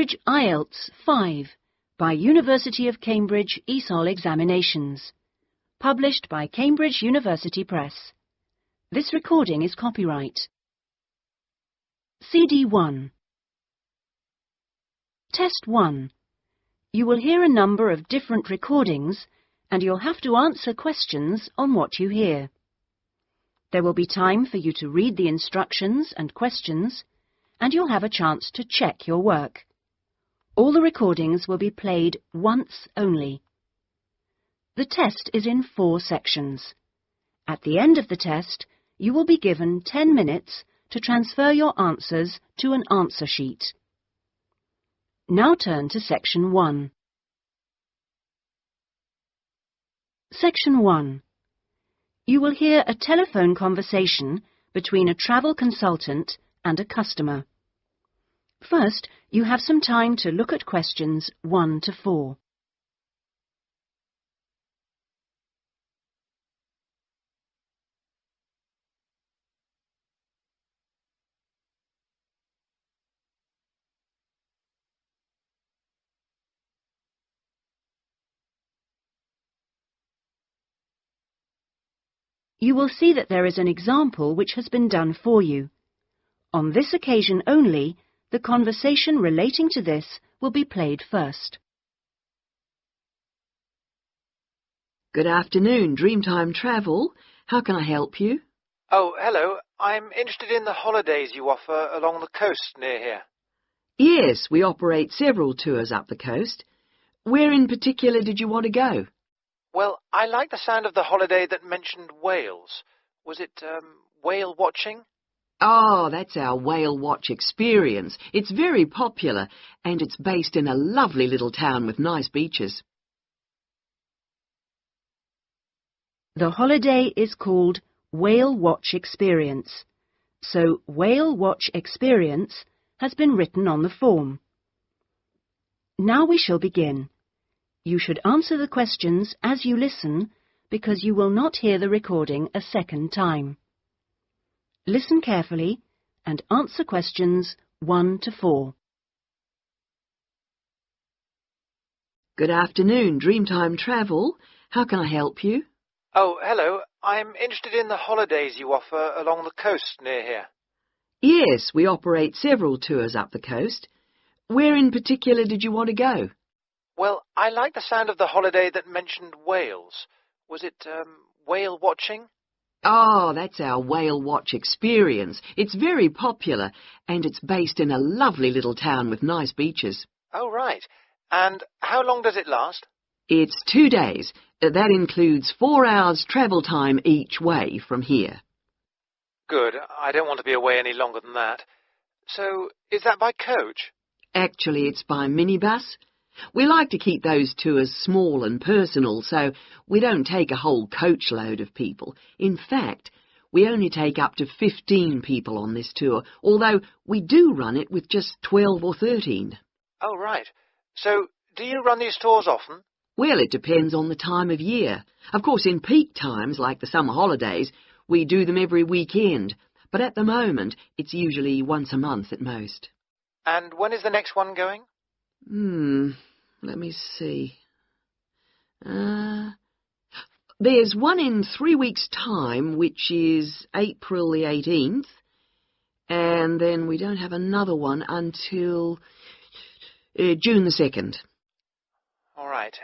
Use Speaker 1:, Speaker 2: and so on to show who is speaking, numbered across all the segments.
Speaker 1: Cambridge IELTS 5 by University of Cambridge ESOL Examinations. Published by Cambridge University Press. This recording is copyright. CD 1. Test 1. You will hear a number of different recordings and you'll have to answer questions on what you hear. There will be time for you to read the instructions and questions, and you'll have a chance to check your work. All the recordings will be played once only. The test is in 4 sections. At the end of the test, you will be given 10 minutes to transfer your answers to an answer sheet. Now turn to Section 1. Section 1. You will hear a telephone conversation between a travel consultant and a customer. First, you have some time to look at questions 1 to 4. You will see that there is an example which has been done for you. On this occasion only, the conversation relating to this will be played first.
Speaker 2: Good afternoon, Dreamtime Travel. How can I help you?
Speaker 3: Oh, hello. I'm interested in the holidays you offer along the coast near here.
Speaker 2: Yes, we operate several tours up the coast. Where in particular did you want to go?
Speaker 3: Well, I like the sound of the holiday that mentioned whales. Was it whale watching?
Speaker 2: Oh, that's our whale watch experience. It's very popular, and it's based in a lovely little town with nice beaches.
Speaker 1: The holiday is called Whale Watch Experience, so Whale Watch Experience has been written on the form. Now we shall begin. You should answer the questions as you listen because you will not hear the recording a second time. Listen carefully and answer questions 1 to 4.
Speaker 2: Good afternoon, Dreamtime Travel. How can I help you?
Speaker 3: Oh, hello. I'm interested in the holidays you offer along the coast near here.
Speaker 2: Yes, we operate several tours up the coast. Where in particular did you want to go?
Speaker 3: Well, I like the sound of the holiday that mentioned whales. Was it whale watching?
Speaker 2: Oh, that's our whale watch experience. It's very popular, and it's based in a lovely little town with nice beaches.
Speaker 3: Oh, right. And how long does it last?
Speaker 2: It's 2 days. That includes 4 hours travel time each way from here.
Speaker 3: Good. I don't want to be away any longer than that. So, is that by coach?
Speaker 2: Actually, it's by minibus. We like to keep those tours small and personal, so we don't take a whole coachload of people. In fact, we only take up to 15 people on this tour, although we do run it with just 12 or 13.
Speaker 3: Oh, right. So, do you run these tours often?
Speaker 2: Well, it depends on the time of year. Of course, in peak times, like the summer holidays, we do them every weekend, but at the moment, it's usually once a month at most.
Speaker 3: And when is the next one going?
Speaker 2: Let me see. There's one in 3 weeks' time, which is April the 18th, and then we don't have another one until June the 2nd.
Speaker 3: All right.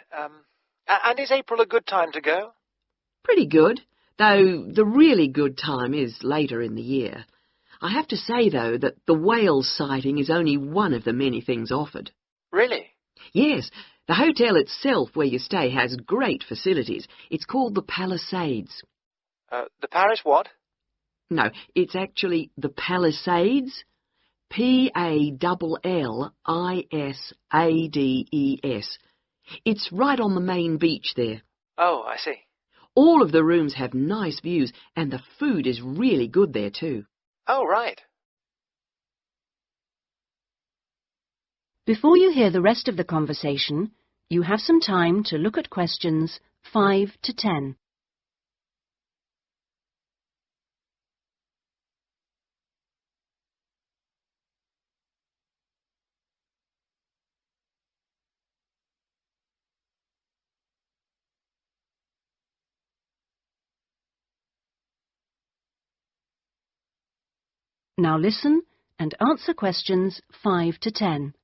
Speaker 3: And is April a good time to go?
Speaker 2: Pretty good, though the really good time is later in the year. I have to say, though, that the whale sighting is only one of the many things offered.
Speaker 3: Really?
Speaker 2: Yes, the hotel itself where you stay has great facilities. It's called the Palisades.
Speaker 3: The Paris what?
Speaker 2: No, it's actually the Palisades. Pallilsades. It's right on the main beach there.
Speaker 3: Oh, I see.
Speaker 2: All of the rooms have nice views, and the food is really good there too.
Speaker 3: Oh, right.
Speaker 1: Before you hear the rest of the conversation, you have some time to look at questions 5 to 10. Now listen and answer questions 5 to 10.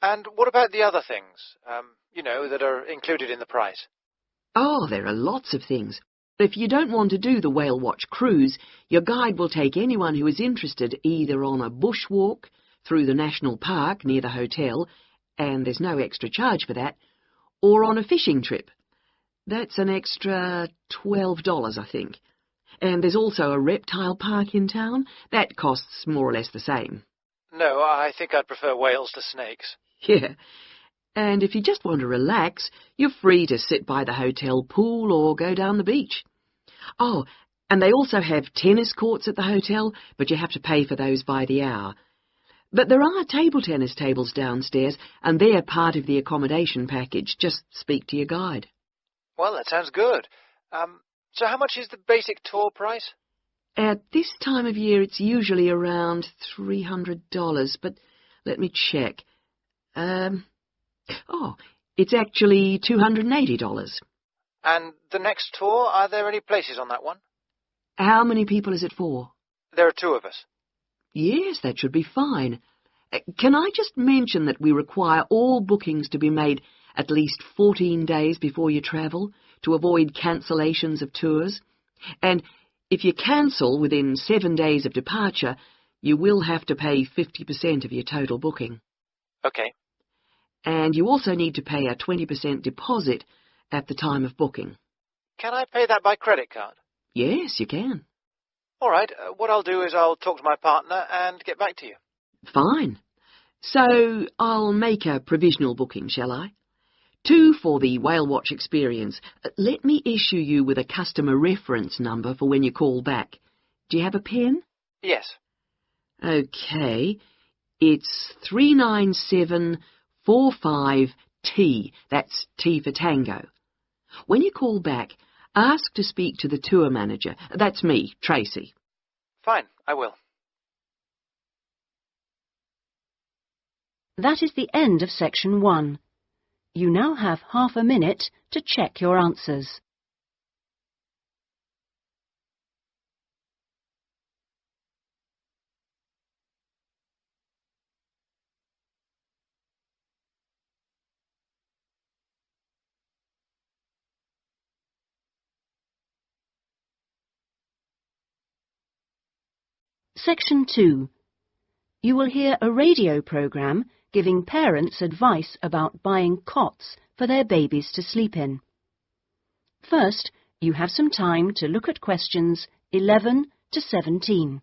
Speaker 3: And what about the other things, that are included in the price?
Speaker 2: Oh, there are lots of things. If you don't want to do the whale watch cruise, your guide will take anyone who is interested either on a bushwalk through the national park near the hotel, and there's no extra charge for that, or on a fishing trip. That's an extra $12, I think. And there's also a reptile park in town. That costs more or less the same.
Speaker 3: No, I think I'd prefer whales to snakes.
Speaker 2: Yeah. And if you just want to relax, you're free to sit by the hotel pool or go down the beach. Oh, and they also have tennis courts at the hotel, but you have to pay for those by the hour. But there are table tennis tables downstairs, and they're part of the accommodation package. Just speak to your guide.
Speaker 3: Well, that sounds good. So how much is the basic tour price?
Speaker 2: At this time of year, it's usually around $300, but let me check. It's actually $280.
Speaker 3: And the next tour, are there any places on that one?
Speaker 2: How many people is it for?
Speaker 3: There are 2 of us.
Speaker 2: Yes, that should be fine. Can I just mention that we require all bookings to be made at least 14 days before you travel to avoid cancellations of tours? And if you cancel within 7 days of departure, you will have to pay 50% of your total booking.
Speaker 3: Okay.
Speaker 2: And you also need to pay a 20% deposit at the time of booking.
Speaker 3: Can I pay that by credit card?
Speaker 2: Yes, you can.
Speaker 3: All right. What I'll do is I'll talk to my partner and get back to you.
Speaker 2: Fine. So I'll make a provisional booking, shall I? 2 for the whale watch experience. Let me issue you with a customer reference number for when you call back. Do you have a pen?
Speaker 3: Yes.
Speaker 2: Okay. It's 39745T. That's T for Tango. When you call back, ask to speak to the tour manager. That's me, Tracy.
Speaker 3: Fine, I will.
Speaker 1: That is the end of section 1. You now have half a minute to check your answers. Section 2. You will hear a radio program giving parents advice about buying cots for their babies to sleep in. First, you have some time to look at questions 11 to 17.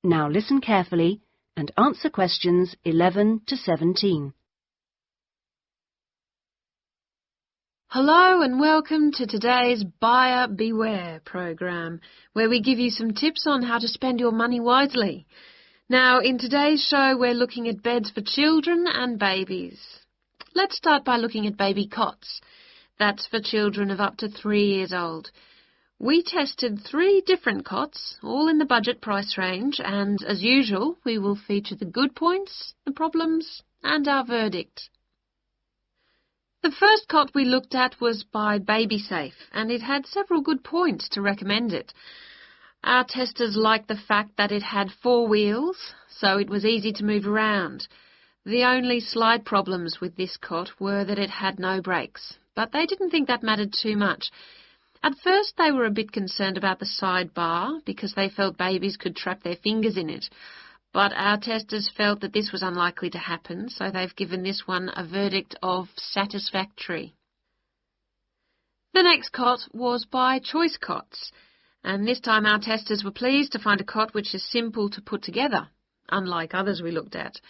Speaker 1: Now listen carefully and answer questions 11 to 17.
Speaker 4: Hello and welcome to today's Buyer Beware program, where we give you some tips on how to spend your money wisely. Now, in today's show, we're looking at beds for children and babies. Let's start by looking at baby cots. That's for children of up to 3 years old. We tested 3 different cots, all in the budget price range, and as usual, we will feature the good points, the problems, and our verdict. The first cot we looked at was by BabySafe, and it had several good points to recommend it. Our testers liked the fact that it had 4 wheels, so it was easy to move around. The only slight problems with this cot were that it had no brakes, but they didn't think that mattered too much. At first they were a bit concerned about the side bar because they felt babies could trap their fingers in it, but our testers felt that this was unlikely to happen, so they've given this one a verdict of satisfactory. The next cot was by Choice Cots, and this time our testers were pleased to find a cot which is simple to put together, unlike others we looked at.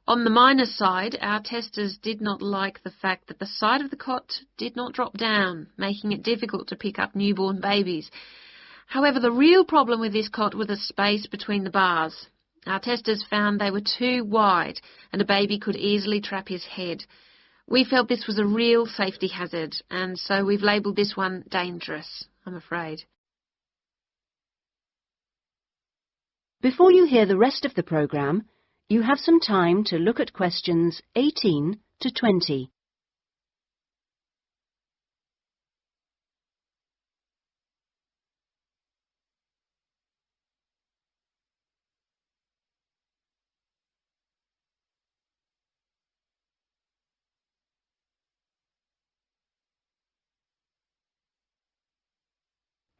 Speaker 4: On the minus side, our testers did not like the fact that the side of the cot did not drop down, making it difficult to pick up newborn babies. However, the real problem with this cot was the space between the bars. Our testers found they were too wide and a baby could easily trap his head. We felt this was a real safety hazard, and so we've labelled this one dangerous, I'm afraid.
Speaker 1: Before you hear the rest of the programme, you have some time to look at questions 18 to 20.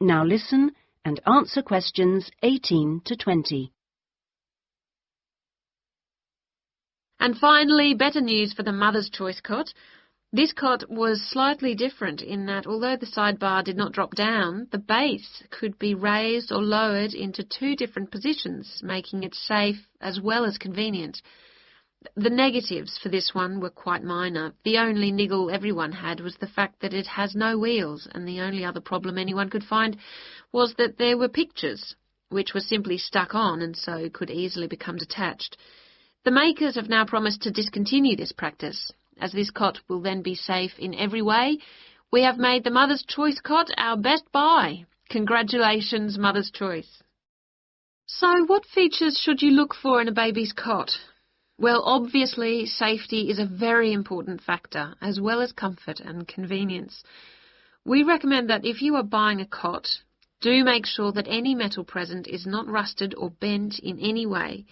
Speaker 1: Now listen and answer questions 18 to 20.
Speaker 4: And finally, better news for the Mother's Choice cot. This cot was slightly different in that although the sidebar did not drop down, the base could be raised or lowered into 2 different positions, making it safe as well as convenient. The negatives for this one were quite minor. The only niggle everyone had was the fact that it has no wheels, and the only other problem anyone could find was that there were pictures, which were simply stuck on and so could easily become detached. The makers have now promised to discontinue this practice. As this cot will then be safe in every way, we have made the Mother's Choice cot our best buy. Congratulations, Mother's Choice. So what features should you look for in a baby's cot? Well, obviously, safety is a very important factor, as well as comfort and convenience. We recommend that if you are buying a cot, do make sure that any metal present is not rusted or bent in any way.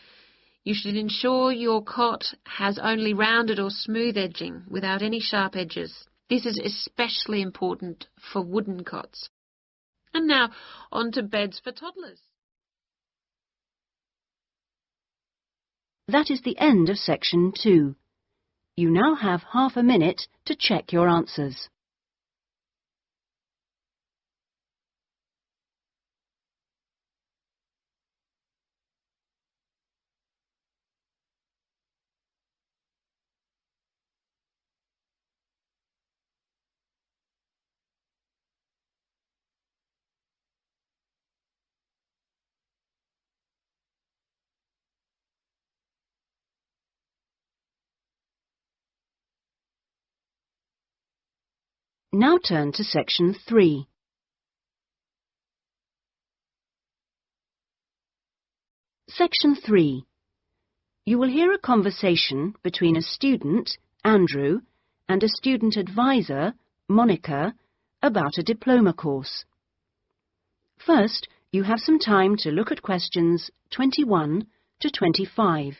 Speaker 4: You should ensure your cot has only rounded or smooth edging without any sharp edges. This is especially important for wooden cots. And now, on to beds for toddlers.
Speaker 1: That is the end of section 2. You now have half a minute to check your answers. Now turn to section 3. Section 3. You will hear a conversation between a student, Andrew, and a student advisor, Monica, about a diploma course. First, you have some time to look at questions 21 to 25.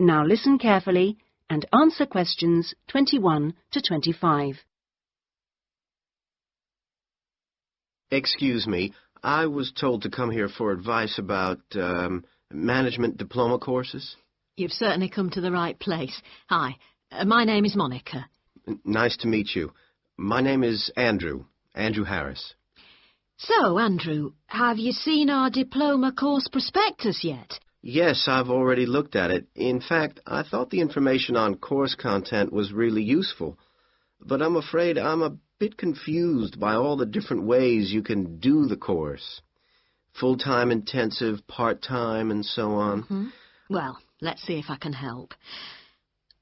Speaker 1: Now listen carefully and answer questions 21 to 25.
Speaker 5: Excuse me, I was told to come here for advice about management diploma courses.
Speaker 6: You've certainly come to the right place. Hi, my name is Monica.
Speaker 5: Nice to meet you. My name is Andrew Harris.
Speaker 6: So, Andrew, have you seen our diploma course prospectus yet?
Speaker 5: Yes, I've already looked at it. In fact, I thought the information on course content was really useful. But I'm afraid I'm a bit confused by all the different ways you can do the course. Full-time intensive, part-time, and so on.
Speaker 6: Mm-hmm. Well, let's see if I can help.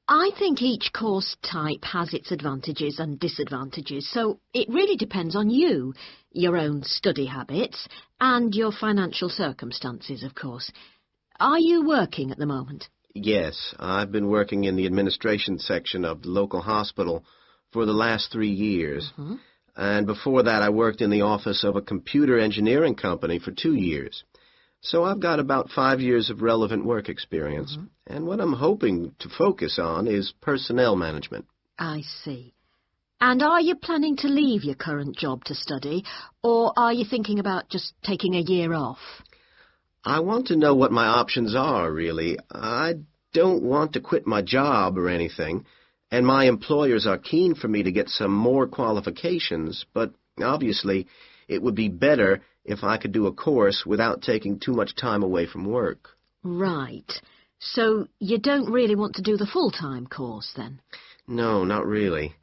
Speaker 6: I think each course type has its advantages and disadvantages, so it really depends on you, your own study habits, and your financial circumstances, of course. Are you working at the moment?
Speaker 5: Yes, I've been working in the administration section of the local hospital for the last 3 years.
Speaker 6: Mm-hmm.
Speaker 5: And before that, I worked in the office of a computer engineering company for 2 years. So I've got about 5 years of relevant work experience.
Speaker 6: Mm-hmm.
Speaker 5: And what I'm hoping to focus on is personnel management.
Speaker 6: I see. And are you planning to leave your current job to study, or are you thinking about just taking a year off?
Speaker 5: I want to know what my options are, really. I don't want to quit my job or anything, and my employers are keen for me to get some more qualifications, but obviously it would be better if I could do a course without taking too much time away from work.
Speaker 6: Right. So you don't really want to do the full-time course, then?
Speaker 5: No, not really.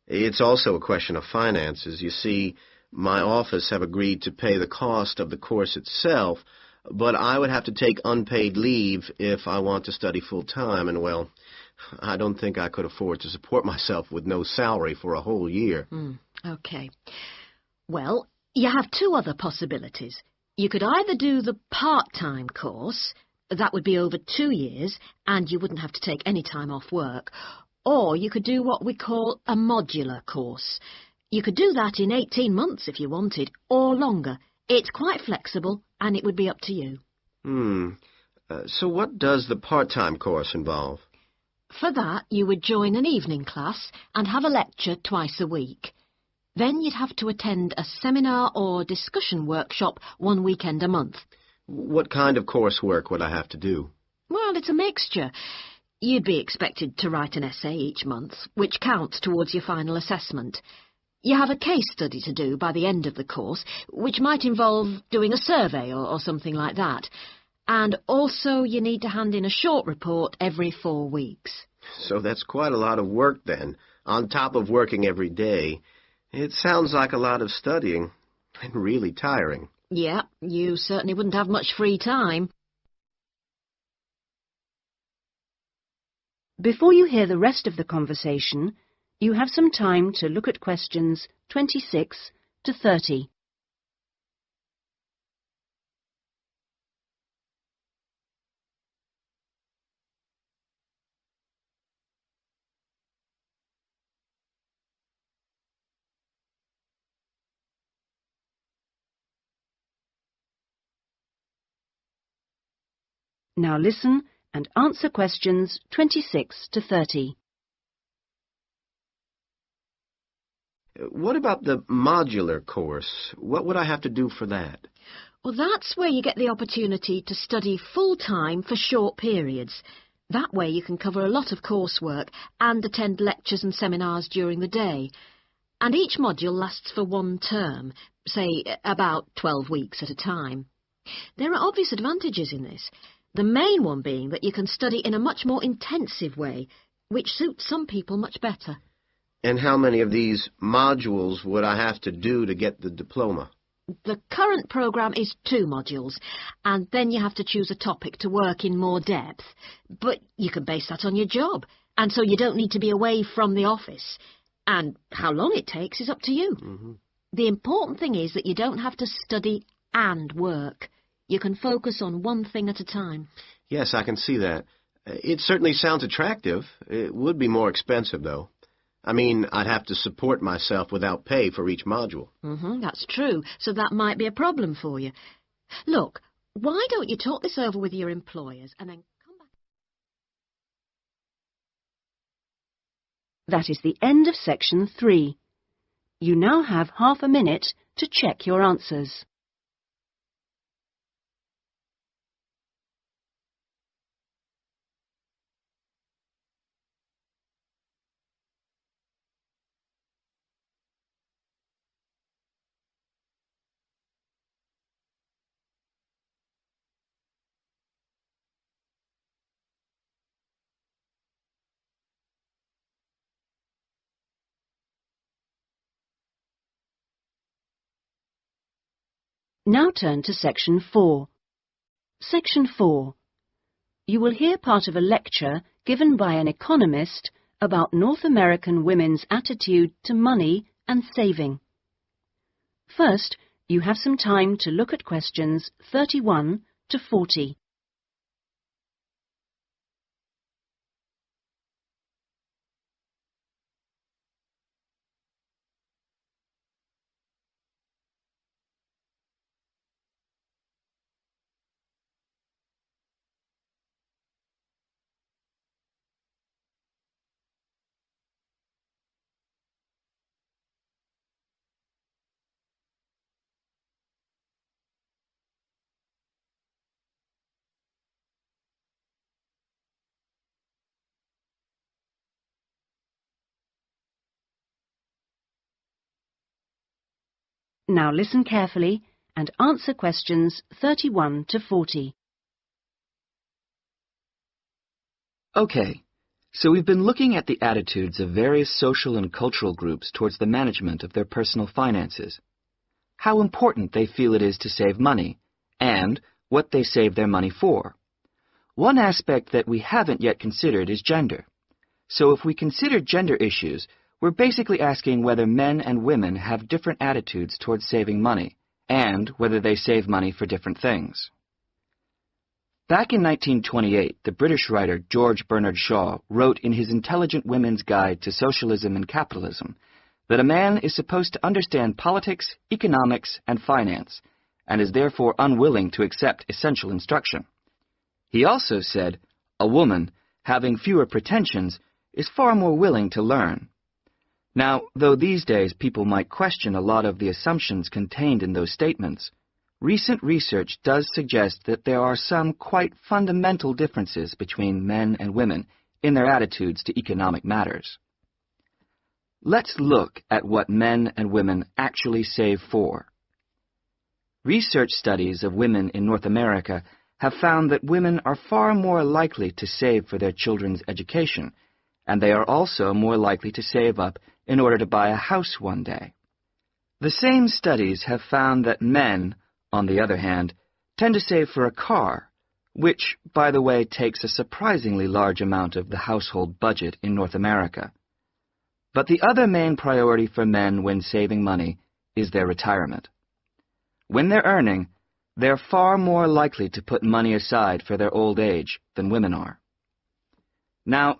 Speaker 5: It's also a question of finances. You see, my office have agreed to pay the cost of the course itself, but I would have to take unpaid leave if I want to study full-time, and, well, I don't think I could afford to support myself with no salary for a whole year.
Speaker 6: OK. Well, you have two other possibilities. You could either do the part-time course, that would be over 2 years, and you wouldn't have to take any time off work, or you could do what we call a modular course. You could do that in 18 months if you wanted, or longer. It's quite flexible, and it would be up to you.
Speaker 5: So what does the part-time course involve?
Speaker 6: For that, you would join an evening class and have a lecture twice a week. Then you'd have to attend a seminar or discussion workshop 1 weekend a month.
Speaker 5: What kind of coursework would I have to do?
Speaker 6: Well, it's a mixture. You'd be expected to write an essay each month, which counts towards your final assessment. You have a case study to do by the end of the course, which might involve doing a survey or something like that. And also you need to hand in a short report every 4 weeks.
Speaker 5: So that's quite a lot of work then, on top of working every day. It sounds like a lot of studying, and really tiring.
Speaker 6: Yeah, you certainly wouldn't have much free time.
Speaker 1: Before you hear the rest of the conversation, you have some time to look at questions 26 to 30. Now listen and answer questions 26 to 30.
Speaker 5: What about the modular course? What would I have to do for that?
Speaker 6: Well, that's where you get the opportunity to study full-time for short periods. That way you can cover a lot of coursework and attend lectures and seminars during the day. And each module lasts for 1 term, say about 12 weeks at a time. There are obvious advantages in this. The main one being that you can study in a much more intensive way, which suits some people much better.
Speaker 5: And how many of these modules would I have to do to get the diploma?
Speaker 6: The current programme is 2 modules, and then you have to choose a topic to work in more depth. But you can base that on your job, and so you don't need to be away from the office. And how long it takes is up to you. The important thing is that you don't have to study and work. You can focus on one thing at a time.
Speaker 5: Yes, I can see that. It certainly sounds attractive. It would be more expensive, though. I mean, I'd have to support myself without pay for each module.
Speaker 6: That's true, so that might be a problem for you. Look, why don't you talk this over with your employers and then come back?
Speaker 1: That is the end of section 3. You now have half a minute to check your answers. Now turn to section 4. Section 4. You will hear part of a lecture given by an economist about North American women's attitude to money and saving. First, you have some time to look at questions 31 to 40. Now listen carefully and answer questions 31 to 40.
Speaker 7: Okay, so we've been looking at the attitudes of various social and cultural groups towards the management of their personal finances, how important they feel it is to save money, and what they save their money for. One aspect that we haven't yet considered is gender. So if we consider gender issues, we're basically asking whether men and women have different attitudes towards saving money, and whether they save money for different things. Back in 1928, the British writer George Bernard Shaw wrote in his Intelligent Women's Guide to Socialism and Capitalism that a man is supposed to understand politics, economics, and finance, and is therefore unwilling to accept essential instruction. He also said, a woman, having fewer pretensions, is far more willing to learn. Now, though these days people might question a lot of the assumptions contained in those statements, recent research does suggest that there are some quite fundamental differences between men and women in their attitudes to economic matters. Let's look at what men and women actually save for. Research studies of women in North America have found that women are far more likely to save for their children's education, and they are also more likely to save up in order to buy a house one day. The same studies have found that men, on the other hand, tend to save for a car, which, by the way, takes a surprisingly large amount of the household budget in North America. But the other main priority for men when saving money is their retirement. When they're earning, they're far more likely to put money aside for their old age than women are. Now,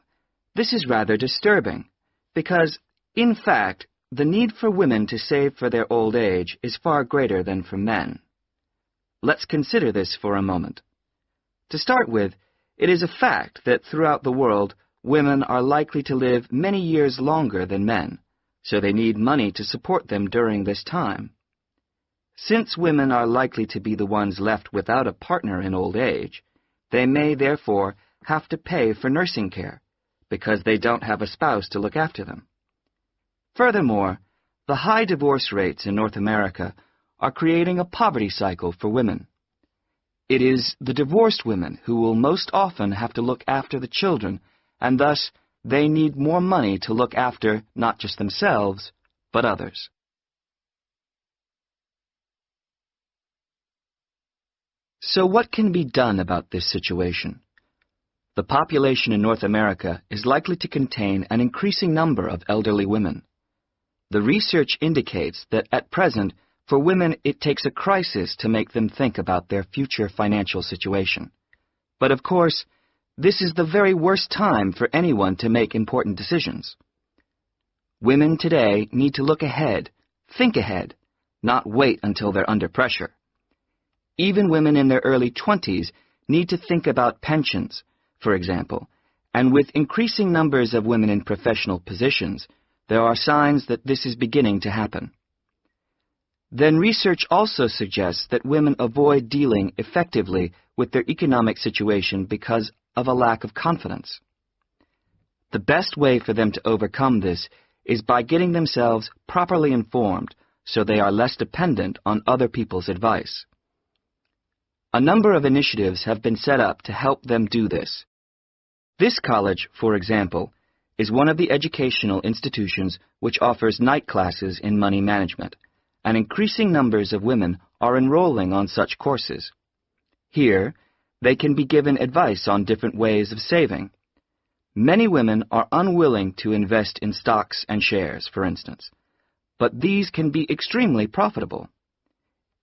Speaker 7: this is rather disturbing, because, in fact, the need for women to save for their old age is far greater than for men. Let's consider this for a moment. To start with, it is a fact that throughout the world, women are likely to live many years longer than men, so they need money to support them during this time. Since women are likely to be the ones left without a partner in old age, they may therefore have to pay for nursing care, because they don't have a spouse to look after them. Furthermore, the high divorce rates in North America are creating a poverty cycle for women. It is the divorced women who will most often have to look after the children, and thus they need more money to look after not just themselves, but others. So what can be done about this situation? The population in North America is likely to contain an increasing number of elderly women. The research indicates that at present, for women, it takes a crisis to make them think about their future financial situation. But of course, this is the very worst time for anyone to make important decisions. Women today need to look ahead, think ahead, not wait until they're under pressure. Even women in their early 20s need to think about pensions, for example, and with increasing numbers of women in professional positions, there are signs that this is beginning to happen. Then research also suggests that women avoid dealing effectively with their economic situation because of a lack of confidence. The best way for them to overcome this is by getting themselves properly informed so they are less dependent on other people's advice. A number of initiatives have been set up to help them do this. This college, for example, is one of the educational institutions which offers night classes in money management, and increasing numbers of women are enrolling on such courses. Here, they can be given advice on different ways of saving. Many women are unwilling to invest in stocks and shares, for instance, but these can be extremely profitable.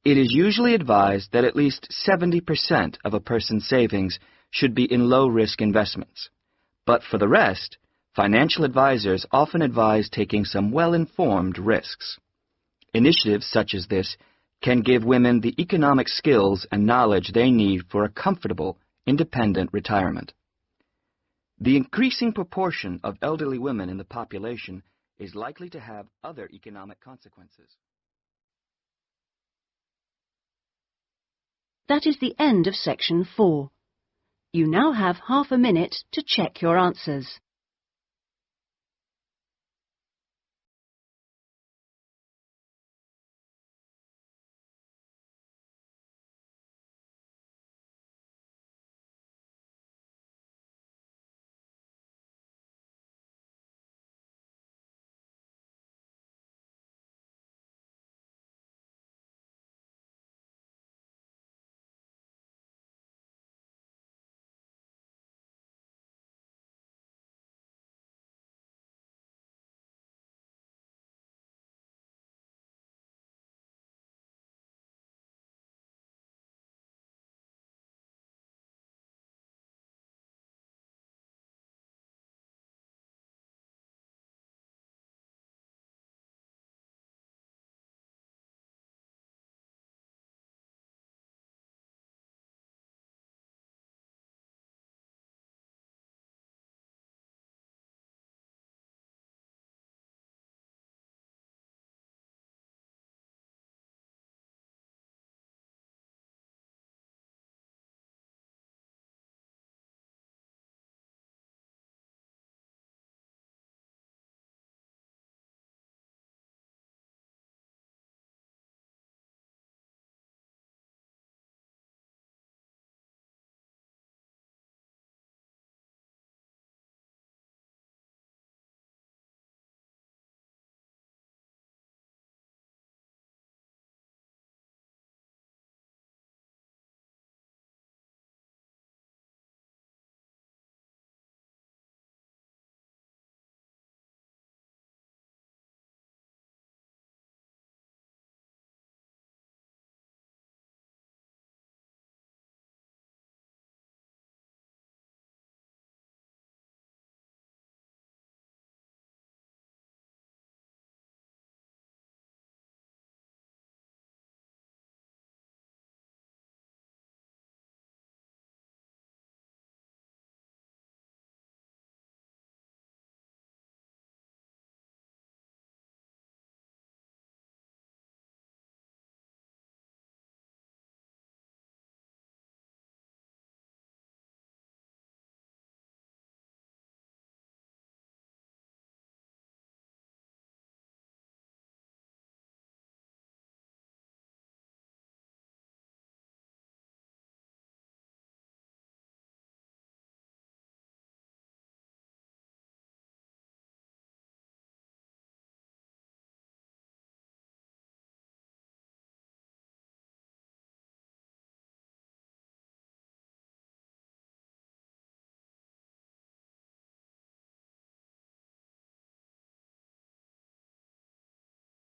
Speaker 7: It is usually advised that at least 70% of a person's savings should be in low-risk investments. But for the rest, financial advisors often advise taking some well-informed risks. Initiatives such as this can give women the economic skills and knowledge they need for a comfortable, independent retirement. The increasing proportion of elderly women in the population is likely to have other economic consequences.
Speaker 1: That is the end of section 4. You now have half a minute to check your answers.